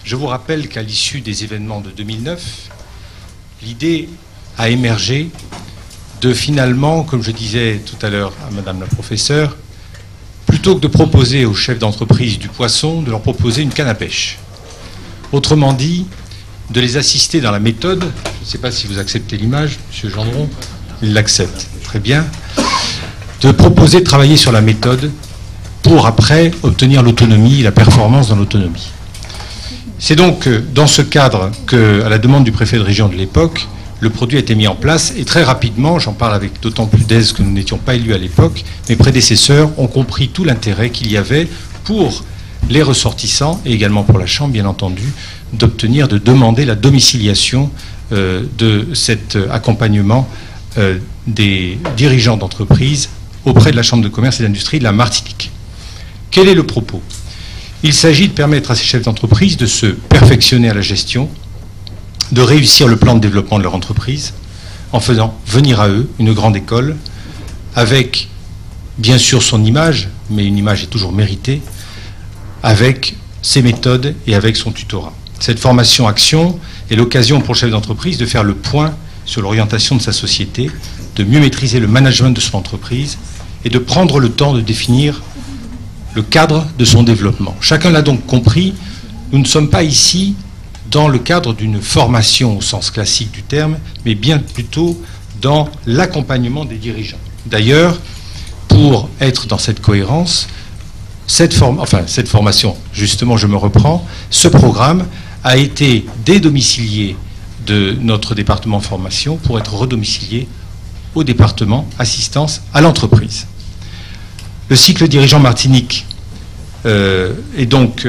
Je vous rappelle qu'à l'issue des événements de 2009, l'idée a émergé de finalement, comme je disais tout à l'heure à Madame la professeure, plutôt que de proposer aux chefs d'entreprise du poisson, de leur proposer une canne à pêche. Autrement dit, de les assister dans la méthode. Je ne sais pas si vous acceptez l'image, Monsieur Gendron. Il l'accepte. Très bien. De proposer de travailler sur la méthode pour après obtenir l'autonomie, la performance dans l'autonomie. C'est donc dans ce cadre qu'à la demande du préfet de région de l'époque, le produit a été mis en place et très rapidement, j'en parle avec d'autant plus d'aise que nous n'étions pas élus à l'époque, mes prédécesseurs ont compris tout l'intérêt qu'il y avait pour les ressortissants et également pour la Chambre, bien entendu, d'obtenir, de demander la domiciliation de cet accompagnement des dirigeants d'entreprise auprès de la Chambre de commerce et d'industrie de la Martinique. Quel est le propos? Il s'agit de permettre à ces chefs d'entreprise de se perfectionner à la gestion, de réussir le plan de développement de leur entreprise en faisant venir à eux une grande école avec, bien sûr, son image, mais une image est toujours méritée, avec ses méthodes et avec son tutorat. Cette formation action est l'occasion pour le chef d'entreprise de faire le point sur l'orientation de sa société, de mieux maîtriser le management de son entreprise et de prendre le temps de définir le cadre de son développement. Chacun l'a donc compris, nous ne sommes pas ici dans le cadre d'une formation au sens classique du terme, mais bien plutôt dans l'accompagnement des dirigeants. D'ailleurs, pour être dans cette cohérence, cette formation, justement, je me reprends, ce programme a été dédomicilié de notre département formation pour être redomicilié au département assistance à l'entreprise. Le cycle dirigeant Martinique est donc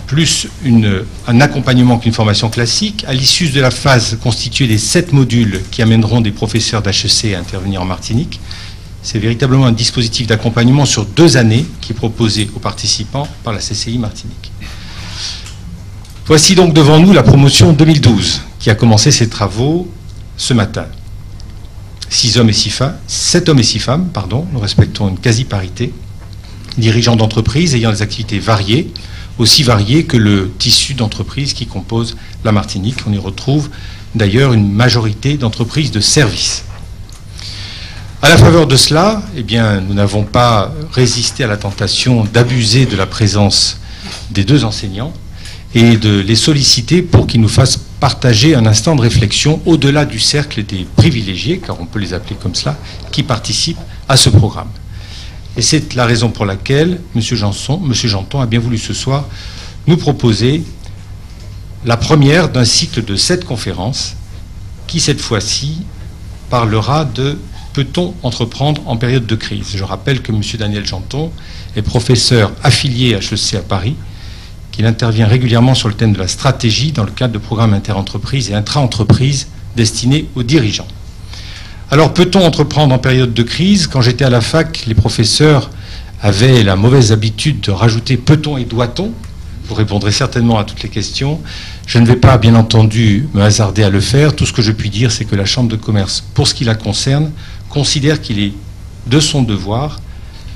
plus un accompagnement qu'une formation classique. À l'issue de la phase constituée des 7 modules qui amèneront des professeurs d'HEC à intervenir en Martinique, c'est véritablement un dispositif d'accompagnement sur 2 années qui est proposé aux participants par la CCI Martinique. Voici donc devant nous la promotion 2012 qui a commencé ses travaux ce matin. 7 hommes et 6 femmes, nous respectons une quasi-parité, dirigeants d'entreprises ayant des activités variées, aussi variées que le tissu d'entreprises qui compose la Martinique. On y retrouve d'ailleurs une majorité d'entreprises de services. À la faveur de cela, eh bien, nous n'avons pas résisté à la tentation d'abuser de la présence des 2 enseignants et de les solliciter pour qu'ils nous fassent partager un instant de réflexion au-delà du cercle des privilégiés, car on peut les appeler comme cela, qui participent à ce programme. Et c'est la raison pour laquelle M. Janton a bien voulu ce soir nous proposer la première d'un cycle de 7 conférences qui, cette fois-ci, parlera de « Peut-on entreprendre en période de crise ?» Je rappelle que M. Daniel Janton est professeur affilié à HEC à Paris, qu'il intervient régulièrement sur le thème de la stratégie dans le cadre de programmes inter-entreprises et intra-entreprises destinés aux dirigeants. Alors, peut-on entreprendre en période de crise? Quand j'étais à la fac, les professeurs avaient la mauvaise habitude de rajouter peut-on et doit-on. Vous répondrez certainement à toutes les questions. Je ne vais pas, bien entendu, me hasarder à le faire. Tout ce que je puis dire, c'est que la Chambre de commerce, pour ce qui la concerne, considère qu'il est de son devoir,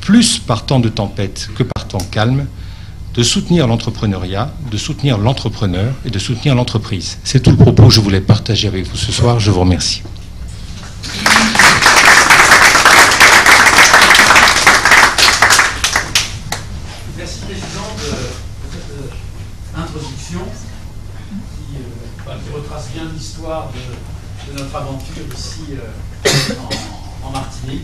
plus par temps de tempête que par temps calme, de soutenir l'entrepreneuriat, de soutenir l'entrepreneur et de soutenir l'entreprise. C'est tout le propos que je voulais partager avec vous ce soir. Je vous remercie. Merci, Président, de cette introduction qui retrace bien l'histoire de notre aventure ici en Martinique.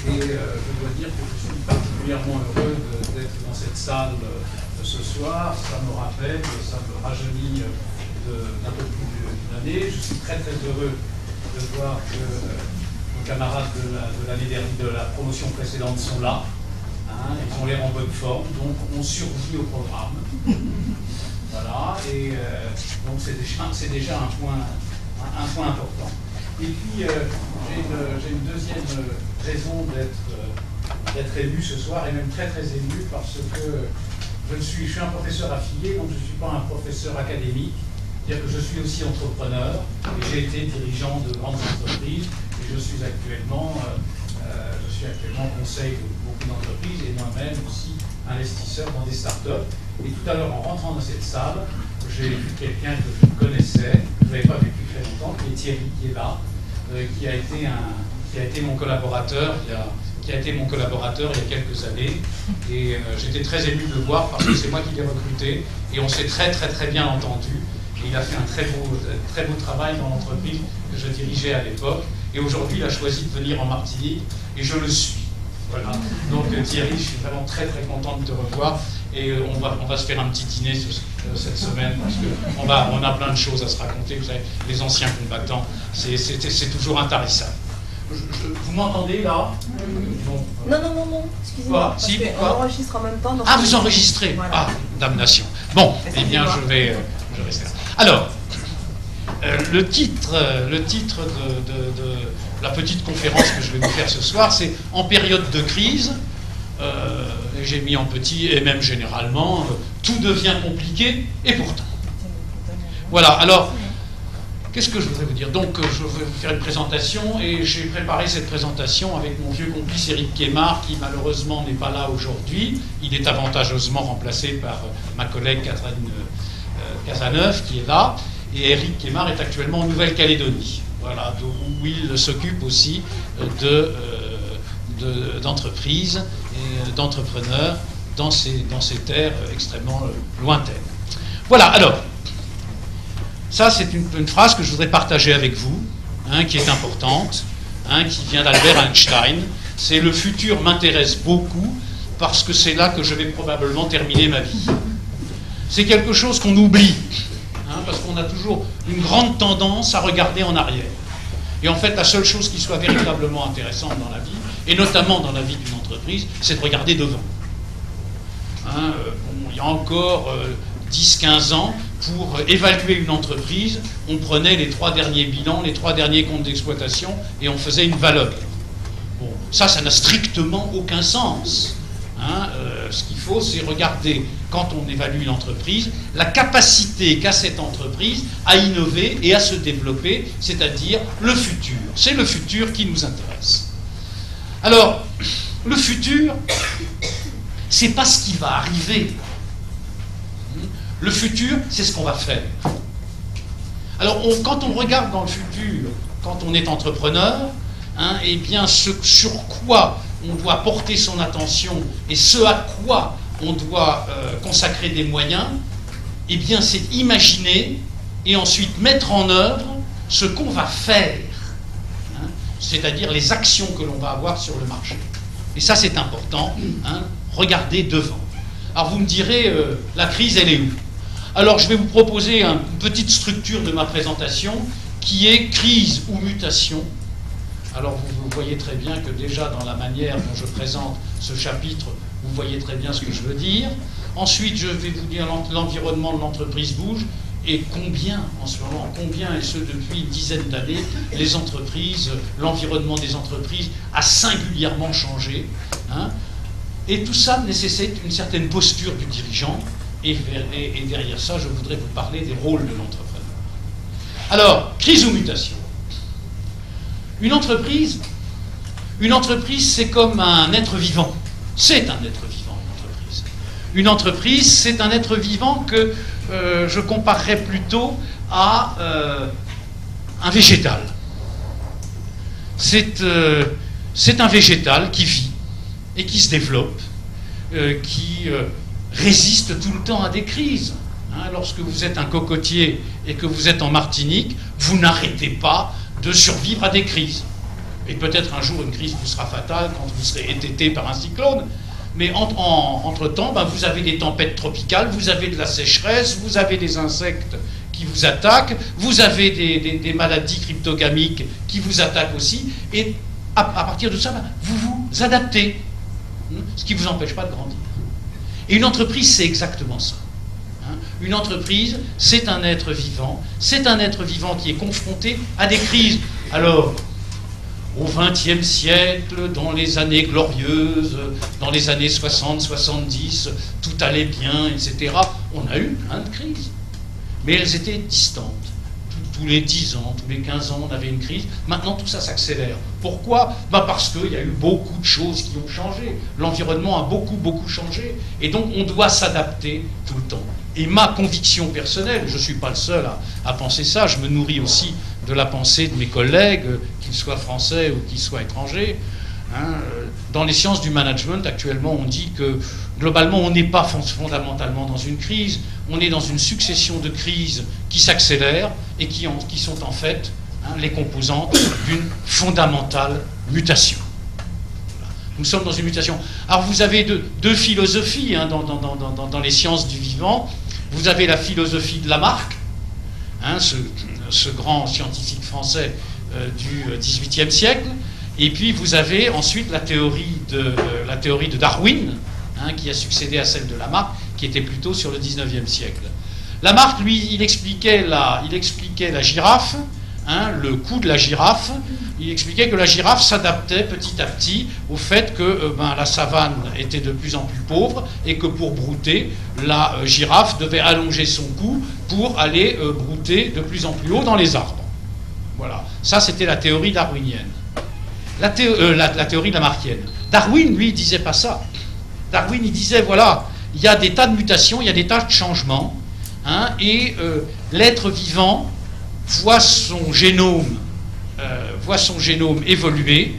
Et je dois dire que je suis particulièrement heureux d'être dans cette salle ce soir. Ça me rappelle, ça me rajeunit d'un peu plus d'une année. Je suis très très heureux de voir que nos camarades de l'année dernière, de la promotion précédente sont là. Hein, ils ont l'air en bonne forme, donc on survit au programme. Voilà, et donc c'est déjà un point important. Et puis j'ai une deuxième raison d'être élu ce soir, et même très très élu, parce que je suis un professeur affilié, donc je ne suis pas un professeur académique. C'est-à-dire que je suis aussi entrepreneur, et j'ai été dirigeant de grandes entreprises, et je suis actuellement conseil de beaucoup d'entreprises, et moi-même aussi investisseur dans des startups. Et tout à l'heure, en rentrant dans cette salle, je j'ai vu quelqu'un que je connaissais, que je n'avais pas vu depuis très longtemps, qui est Thierry, qui est là, qui a été mon collaborateur il y a quelques années. Et j'étais très ému de le voir parce que c'est moi qui l'ai recruté et on s'est très bien entendu. Et il a fait un très beau travail dans l'entreprise que je dirigeais à l'époque. Et aujourd'hui, il a choisi de venir en Martinique et je le suis. Voilà. Donc Thierry, je suis vraiment très content de te revoir. Et on va se faire un petit dîner cette semaine parce qu'on a plein de choses à se raconter. Vous savez, les anciens combattants, c'est toujours intarissable. Vous m'entendez là? Non, excusez-moi. Si, on enregistre en même temps. Donc vous enregistrez? Voilà. Ah, damnation. Bon, eh bien, je vais rester là. Alors, le titre de la petite conférence que je vais vous faire ce soir, c'est « En période de crise ». J'ai mis en petit, et même généralement, tout devient compliqué, et pourtant. Voilà, alors, qu'est-ce que je voudrais vous dire? Donc, je vais vous faire une présentation, et j'ai préparé cette présentation avec mon vieux complice Éric Quémard, qui malheureusement n'est pas là aujourd'hui. Il est avantageusement remplacé par ma collègue Catherine Cazeneuve, qui est là, et Éric Quémard est actuellement en Nouvelle-Calédonie. Voilà, où il s'occupe aussi d'entreprises et d'entrepreneurs dans ces terres extrêmement lointaines. Voilà, alors, ça c'est une phrase que je voudrais partager avec vous, qui est importante, qui vient d'Albert Einstein. C'est « Le futur m'intéresse beaucoup parce que c'est là que je vais probablement terminer ma vie ». C'est quelque chose qu'on oublie, parce qu'on a toujours une grande tendance à regarder en arrière. Et en fait, la seule chose qui soit véritablement intéressante dans la vie, et notamment dans la vie d'une entreprise, c'est de regarder devant. Il y a encore 10-15 ans, pour évaluer une entreprise, on prenait les 3 derniers bilans, les 3 derniers comptes d'exploitation, et on faisait une valeur. Bon, ça n'a strictement aucun sens. Ce qu'il faut, c'est regarder, quand on évalue une entreprise, la capacité qu'a cette entreprise à innover et à se développer, c'est-à-dire le futur. C'est le futur qui nous intéresse. Alors, le futur, c'est pas ce qui va arriver. Le futur, c'est ce qu'on va faire. Alors, quand on regarde dans le futur, quand on est entrepreneur, eh bien, ce sur quoi on doit porter son attention et ce à quoi on doit consacrer des moyens, eh bien, c'est imaginer et ensuite mettre en œuvre ce qu'on va faire, c'est-à-dire les actions que l'on va avoir sur le marché. Et ça, c'est important, regardez devant. Alors, vous me direz, la crise, elle est où? Alors, je vais vous proposer une petite structure de ma présentation qui est crise ou mutation. Alors, vous voyez très bien que déjà, dans la manière dont je présente ce chapitre, vous voyez très bien ce que je veux dire. Ensuite, je vais vous dire l'environnement de l'entreprise bouge et combien, en ce moment, combien, et ce depuis une dizaine d'années, les entreprises, l'environnement des entreprises a singulièrement changé. Et tout ça nécessite une certaine posture du dirigeant. Et derrière ça, je voudrais vous parler des rôles de l'entrepreneur. Alors, crise ou mutation? Une entreprise, c'est comme un être vivant. C'est un être vivant, une entreprise. Une entreprise, c'est un être vivant que je comparerais plutôt à un végétal. C'est un végétal qui vit et qui se développe, qui résiste tout le temps à des crises. Lorsque vous êtes un cocotier et que vous êtes en Martinique, vous n'arrêtez pas de survivre à des crises. Et peut-être un jour, une crise vous sera fatale quand vous serez étêté par un cyclone. Mais entre-temps, vous avez des tempêtes tropicales, vous avez de la sécheresse, vous avez des insectes qui vous attaquent, vous avez des maladies cryptogamiques qui vous attaquent aussi. Et à partir de ça, vous vous adaptez. Ce qui ne vous empêche pas de grandir. Et une entreprise, c'est exactement ça. Une entreprise, c'est un être vivant. C'est un être vivant qui est confronté à des crises. Alors, au XXe siècle, dans les années glorieuses, dans les années 60, 70, tout allait bien, etc. On a eu plein de crises. Mais elles étaient distantes. Tous les 10 ans, tous les 15 ans, on avait une crise. Maintenant, tout ça s'accélère. Pourquoi? Parce qu'il y a eu beaucoup de choses qui ont changé. L'environnement a beaucoup changé. Et donc, on doit s'adapter tout le temps. Et ma conviction personnelle, je ne suis pas le seul à penser ça, je me nourris aussi de la pensée de mes collègues, qu'ils soient français ou qu'ils soient étrangers. Hein. Dans les sciences du management, actuellement, on dit que globalement, on n'est pas fondamentalement dans une crise, on est dans une succession de crises qui s'accélèrent et qui sont en fait les composantes d'une fondamentale mutation. Nous sommes dans une mutation. Alors vous avez deux philosophies dans les sciences du vivant. Vous avez la philosophie de Lamarck, ce grand scientifique français du XVIIIe siècle, et puis vous avez ensuite la théorie de Darwin, qui a succédé à celle de Lamarck, qui était plutôt sur le XIXe siècle. Lamarck, lui, il expliquait la girafe, le coût de la girafe. Il expliquait que la girafe s'adaptait petit à petit au fait que la savane était de plus en plus pauvre et que pour brouter, la girafe devait allonger son cou pour aller brouter de plus en plus haut dans les arbres. Voilà. Ça, c'était la théorie darwinienne. La théorie lamarckienne. Darwin, lui, il disait pas ça. Darwin, il disait, voilà, il y a des tas de mutations, il y a des tas de changements, et l'être vivant voit son génome évoluer,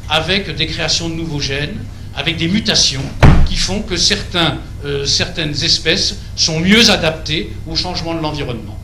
avec des créations de nouveaux gènes, avec des mutations qui font que certaines espèces sont mieux adaptées au changement de l'environnement.